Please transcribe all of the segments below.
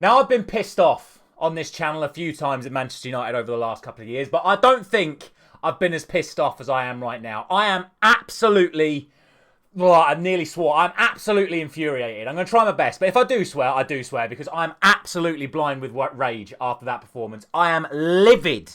Now, I've been pissed off on this channel a few times at Manchester United over the last couple of years, but I don't think I've been as pissed off as I am right now. I am absolutely... Well, I nearly swore. I'm absolutely infuriated. I'm going to try my best, but if I do swear, I do swear because I'm absolutely blind with rage after that performance. I am livid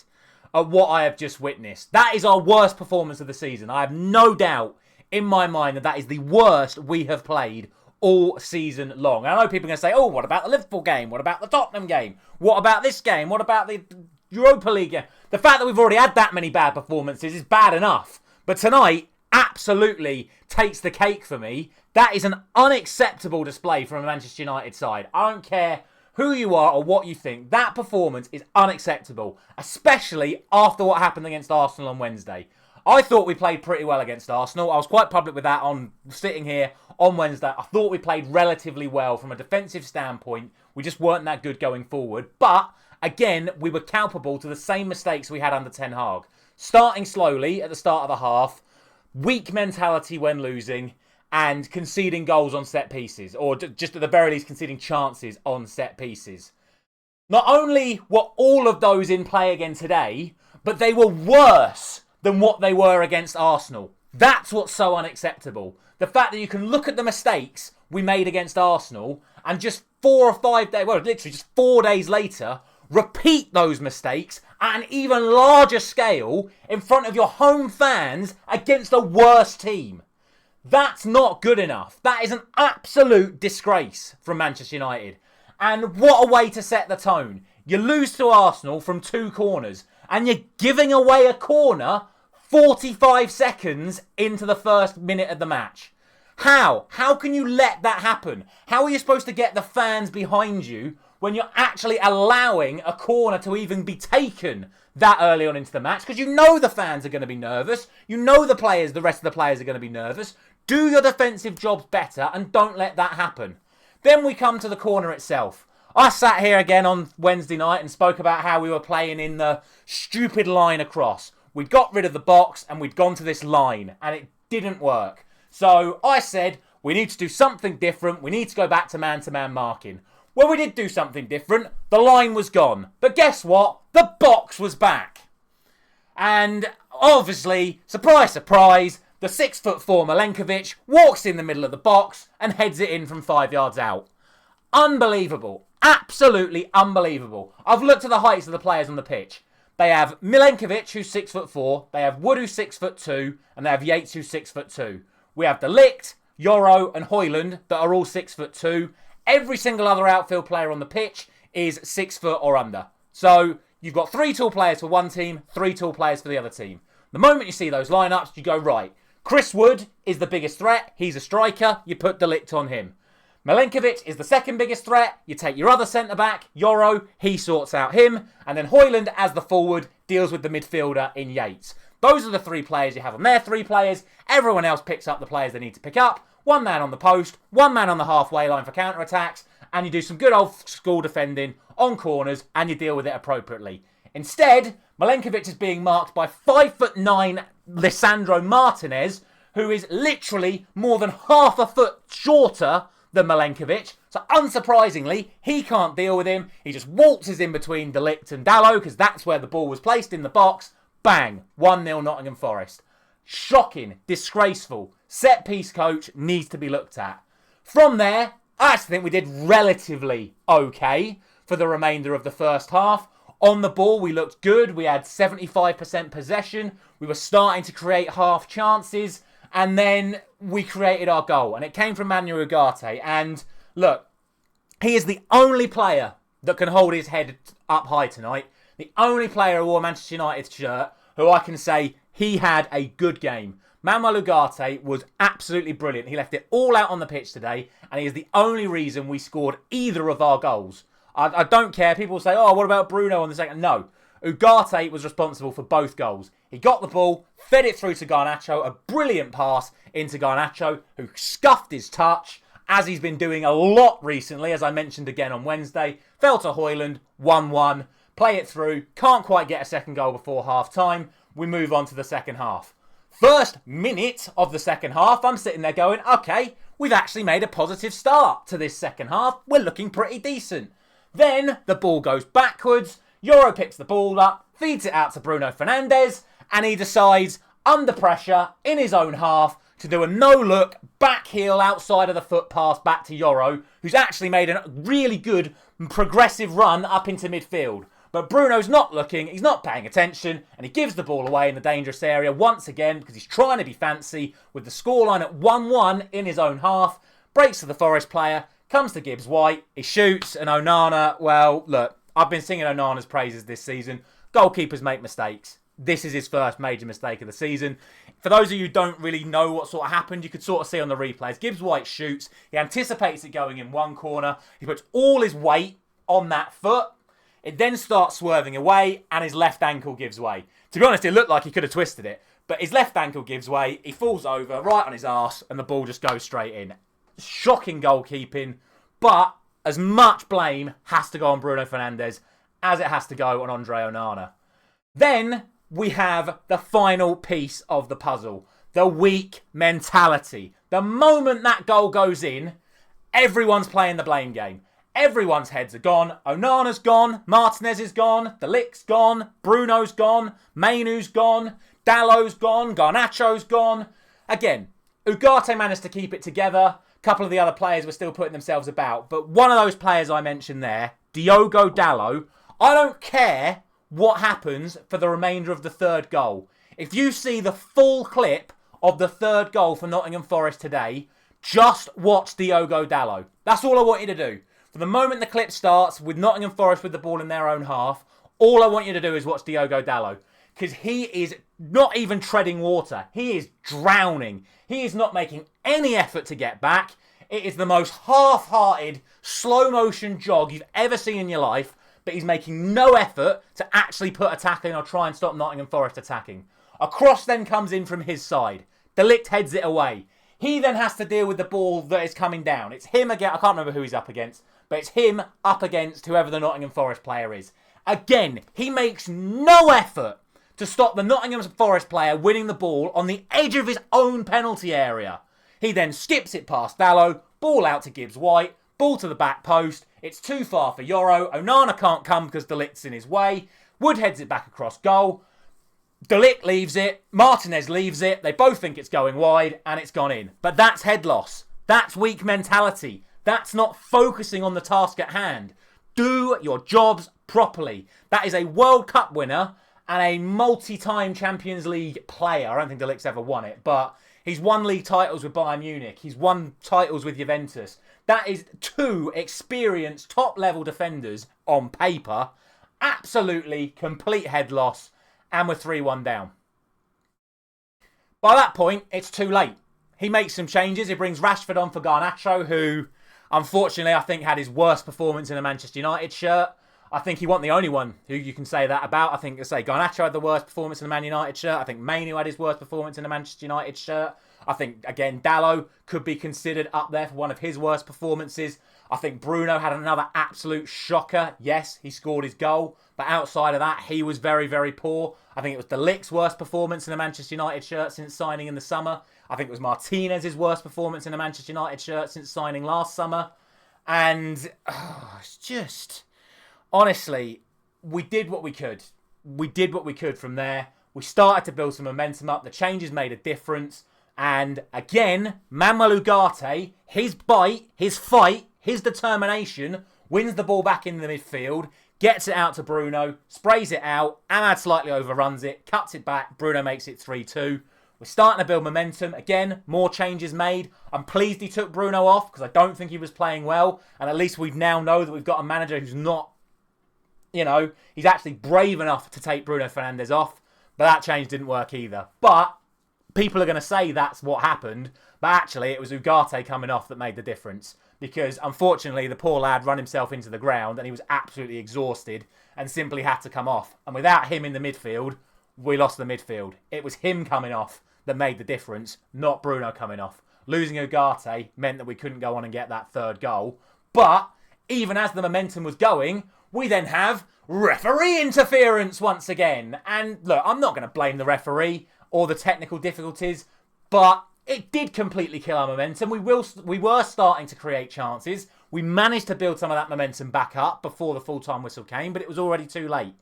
at what I have just witnessed. That is our worst performance of the season. I have no doubt in my mind that that is the worst we have played all season long. And I know people are going to say, oh, what about the Liverpool game? What about the Tottenham game? What about this game? What about the Europa League game? The fact that we've already had that many bad performances is bad enough. But tonight absolutely takes the cake for me. That is an unacceptable display from a Manchester United side. I don't care who you are or what you think. That performance is unacceptable, especially after what happened against Arsenal on Wednesday. I thought we played pretty well against Arsenal. I was quite public with that on sitting here on Wednesday. I thought we played relatively well from a defensive standpoint. We just weren't that good going forward. But, again, we were culpable to the same mistakes we had under Ten Hag. Starting slowly at the start of the half, weak mentality when losing, and conceding goals on set pieces, or just at the very least conceding chances on set pieces. Not only were all of those in play again today, but they were worse than what they were against Arsenal. That's what's so unacceptable. The fact that you can look at the mistakes we made against Arsenal and just 4 or 5 days, well, literally just 4 days later, repeat those mistakes at an even larger scale in front of your home fans against a worse team. That's not good enough. That is an absolute disgrace from Manchester United. And what a way to set the tone. You lose to Arsenal from 2 corners and you're giving away a corner 45 seconds into the first minute of the match. How? How can you let that happen? How are you supposed to get the fans behind you when you're actually allowing a corner to even be taken that early on into the match? Because you know the fans are going to be nervous. You know the rest of the players are going to be nervous. Do your defensive jobs better and don't let that happen. Then we come to the corner itself. I sat here again on Wednesday night and spoke about how we were playing in the stupid line across. We'd got rid of the box and we'd gone to this line and it didn't work. So I said, we need to do something different. We need to go back to man-to-man marking. Well, we did do something different. The line was gone. But guess what? The box was back. And obviously, surprise, surprise, the 6'4" Milenkovic walks in the middle of the box and heads it in from 5 yards out. Unbelievable. Absolutely unbelievable. I've looked at the heights of the players on the pitch. They have Milenkovic, who's 6'4", they have Wood, who's 6'2", and they have Yates, who's 6'2". We have De Ligt, Yoro, and Højlund that are all 6'2". Every single other outfield player on the pitch is 6 foot or under. So you've got 3 tall players for one team, 3 tall players for the other team. The moment you see those lineups, you go, right, Chris Wood is the biggest threat. He's a striker. You put De Ligt on him. Milenkovic is the second biggest threat. You take your other centre-back, Yoro. He sorts out him. And then Højlund, as the forward, deals with the midfielder in Yates. Those are the 3 players you have on there. 3 players. Everyone else picks up the players they need to pick up. 1 man on the post, 1 man on the halfway line for counter-attacks, and you do some good old-school defending on corners, and you deal with it appropriately. Instead, Milenkovic is being marked by 5'9" Lisandro Martinez, who is literally more than half a foot shorter than Milenkovic. So unsurprisingly, he can't deal with him. He just waltzes in between De Ligt and Dalot, because that's where the ball was placed in the box. Bang! 1-0 Nottingham Forest. Shocking, disgraceful. Set-piece coach needs to be looked at. From there, I actually think we did relatively okay for the remainder of the first half. On the ball, we looked good. We had 75% possession. We were starting to create half chances. And then we created our goal. And it came from Manu Ugarte. And look, he is the only player that can hold his head up high tonight. The only player who wore Manchester United's shirt who I can say he had a good game. Manuel Ugarte was absolutely brilliant. He left it all out on the pitch today, and he is the only reason we scored either of our goals. I don't care. People say, oh, what about Bruno on the second? No. Ugarte was responsible for both goals. He got the ball, fed it through to Garnacho, a brilliant pass into Garnacho, who scuffed his touch, as he's been doing a lot recently, as I mentioned again on Wednesday. Fell to Højlund, 1-1. Play it through. Can't quite get a second goal before half-time. We move on to the second half. First minute of the second half, I'm sitting there going, okay, we've actually made a positive start to this second half. We're looking pretty decent. Then the ball goes backwards. Euro picks the ball up, feeds it out to Bruno Fernandes, and he decides, under pressure, in his own half, to do a no-look back heel outside of the foot pass back to Euro, who's actually made a really good progressive run up into midfield. But Bruno's not looking, he's not paying attention, and he gives the ball away in the dangerous area once again because he's trying to be fancy with the scoreline at 1-1 in his own half. Breaks to the Forest player, comes to Gibbs-White, he shoots, and Onana, well, look, I've been singing Onana's praises this season. Goalkeepers make mistakes. This is his first major mistake of the season. For those of you who don't really know what sort of happened, you could sort of see on the replays. Gibbs-White shoots. He anticipates it going in one corner. He puts all his weight on that foot. It then starts swerving away, and his left ankle gives way. To be honest, it looked like he could have twisted it. But his left ankle gives way. He falls over right on his arse, and the ball just goes straight in. Shocking goalkeeping. But as much blame has to go on Bruno Fernandes as it has to go on Andre Onana. Then we have the final piece of the puzzle. The weak mentality. The moment that goal goes in, everyone's playing the blame game. Everyone's heads are gone. Onana's gone. Martinez is gone. De Ligt's gone. Bruno's gone. Mainoo's gone. Dallow's gone. Garnacho's gone. Again, Ugarte managed to keep it together. A couple of the other players were still putting themselves about. But one of those players I mentioned there, Diogo Dalot, I don't care what happens for the remainder of the third goal. If you see the full clip of the third goal for Nottingham Forest today, just watch Diogo Dalot. That's all I want you to do. From the moment the clip starts with Nottingham Forest with the ball in their own half, all I want you to do is watch Diogo Dalot. Because he is not even treading water. He is drowning. He is not making any effort to get back. It is the most half-hearted, slow-motion jog you've ever seen in your life. But he's making no effort to actually put a tackle in or try and stop Nottingham Forest attacking. A cross then comes in from his side. De Ligt heads it away. He then has to deal with the ball that is coming down. It's him again. I can't remember who he's up against. But it's him up against whoever the Nottingham Forest player is. Again, he makes no effort to stop the Nottingham Forest player winning the ball on the edge of his own penalty area. He then skips it past Dalot, ball out to Gibbs-White, ball to the back post. It's too far for Euro. Onana can't come because De Ligt's in his way. Wood heads it back across goal. De Ligt leaves it. Martinez leaves it. They both think it's going wide and it's gone in. But that's head loss. That's weak mentality. That's not focusing on the task at hand. Do your jobs properly. That is a World Cup winner and a multi-time Champions League player. I don't think De Ligt's ever won it, but he's won league titles with Bayern Munich. He's won titles with Juventus. That is two experienced top-level defenders on paper. Absolutely complete head loss, and we're 3-1 down. By that point, it's too late. He makes some changes. He brings Rashford on for Garnacho, who, unfortunately, I think had his worst performance in a Manchester United shirt. I think he wasn't the only one who you can say that about. I think, Garnacho had the worst performance in a Man United shirt. I think Mainoo had his worst performance in a Manchester United shirt. I think, again, Dalot could be considered up there for one of his worst performances. I think Bruno had another absolute shocker. Yes, he scored his goal. But outside of that, he was very, very poor. I think it was De Ligt's worst performance in a Manchester United shirt since signing in the summer. I think it was Martinez's worst performance in a Manchester United shirt since signing last summer. And it's just, honestly, we did what we could. We did what we could from there. We started to build some momentum up. The changes made a difference. And again, Manuel Ugarte, his bite, his fight, his determination, wins the ball back in the midfield, gets it out to Bruno, sprays it out, Ahmad slightly overruns it, cuts it back, Bruno makes it 3-2. We're starting to build momentum. Again, more changes made. I'm pleased he took Bruno off because I don't think he was playing well. And at least we now know that we've got a manager who's not, he's actually brave enough to take Bruno Fernandes off. But that change didn't work either. But people are going to say that's what happened, but actually it was Ugarte coming off that made the difference. Because unfortunately the poor lad ran himself into the ground and he was absolutely exhausted and simply had to come off. And without him in the midfield, we lost the midfield. It was him coming off that made the difference, not Bruno coming off. Losing Ugarte meant that we couldn't go on and get that third goal. But even as the momentum was going, we then have referee interference once again. And look, I'm not going to blame the referee or the technical difficulties, but it did completely kill our momentum. We were starting to create chances. We managed to build some of that momentum back up before the full-time whistle came, but it was already too late.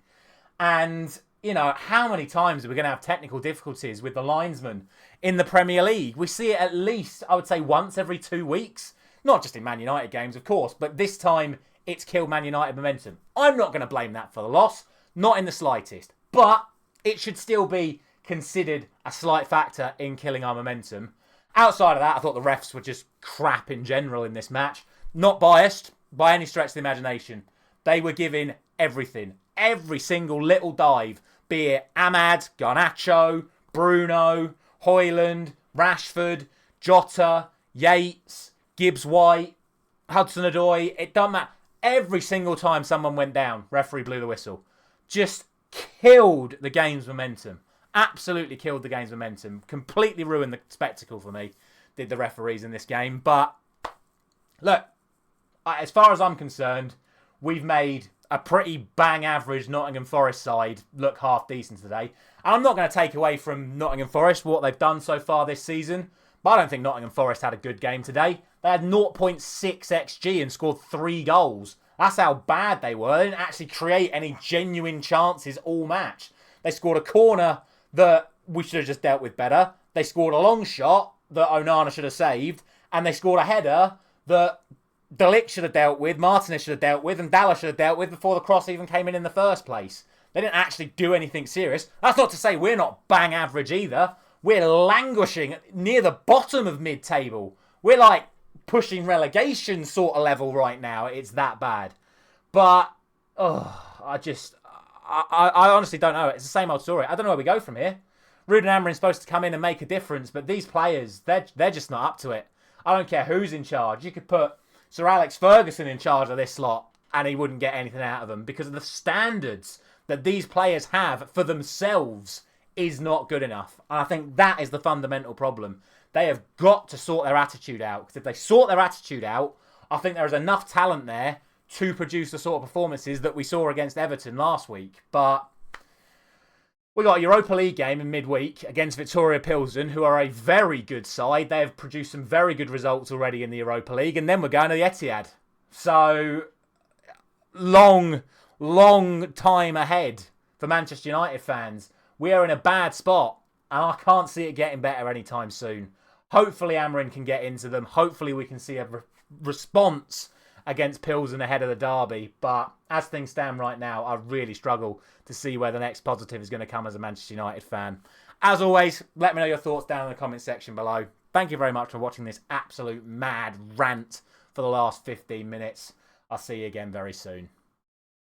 And, you know, how many times are we going to have technical difficulties with the linesman in the Premier League? We see it at least, I would say, once every 2 weeks. Not just in Man United games, of course, but this time it's killed Man United momentum. I'm not going to blame that for the loss, not in the slightest. But it should still be considered a slight factor in killing our momentum. Outside of that, I thought the refs were just crap in general in this match. Not biased by any stretch of the imagination. They were giving everything. Every single little dive. Be it Ahmad, Garnacho, Bruno, Højlund, Rashford, Jota, Yates, Gibbs-White, Hudson-Odoi. It doesn't matter. Every single time someone went down, referee blew the whistle. Just killed the game's momentum. Absolutely killed the game's momentum. Completely ruined the spectacle for me, did the referees in this game. But, look, as far as I'm concerned, we've made a pretty bang average Nottingham Forest side look half decent today. And I'm not going to take away from Nottingham Forest what they've done so far this season, but I don't think Nottingham Forest had a good game today. They had 0.6 XG and scored 3 goals. That's how bad they were. They didn't actually create any genuine chances all match. They scored a corner that we should have just dealt with better. They scored a long shot that Onana should have saved. And they scored a header that De Ligt should have dealt with, Martinez should have dealt with, and Dallas should have dealt with before the cross even came in the first place. They didn't actually do anything serious. That's not to say we're not bang average either. We're languishing near the bottom of mid-table. We're like pushing relegation sort of level right now. It's that bad. But, I honestly don't know. It's the same old story. I don't know where we go from here. Ruben Amorim's supposed to come in and make a difference, but these players, they're just not up to it. I don't care who's in charge. You could put Sir Alex Ferguson in charge of this lot and he wouldn't get anything out of them because of the standards that these players have for themselves is not good enough. And I think that is the fundamental problem. They have got to sort their attitude out. Because if they sort their attitude out, I think there is enough talent there to produce the sort of performances that we saw against Everton last week. But we got a Europa League game in midweek against Victoria Pilsen, who are a very good side. They have produced some very good results already in the Europa League. And then we're going to the Etihad. So, long time ahead for Manchester United fans. We are in a bad spot. And I can't see it getting better anytime soon. Hopefully Amorim can get into them. Hopefully we can see a response against Pilsen ahead of the derby. But as things stand right now, I really struggle to see where the next positive is going to come as a Manchester United fan. As always, let me know your thoughts down in the comment section below. Thank you very much for watching this absolute mad rant for the last 15 minutes. I'll see you again very soon.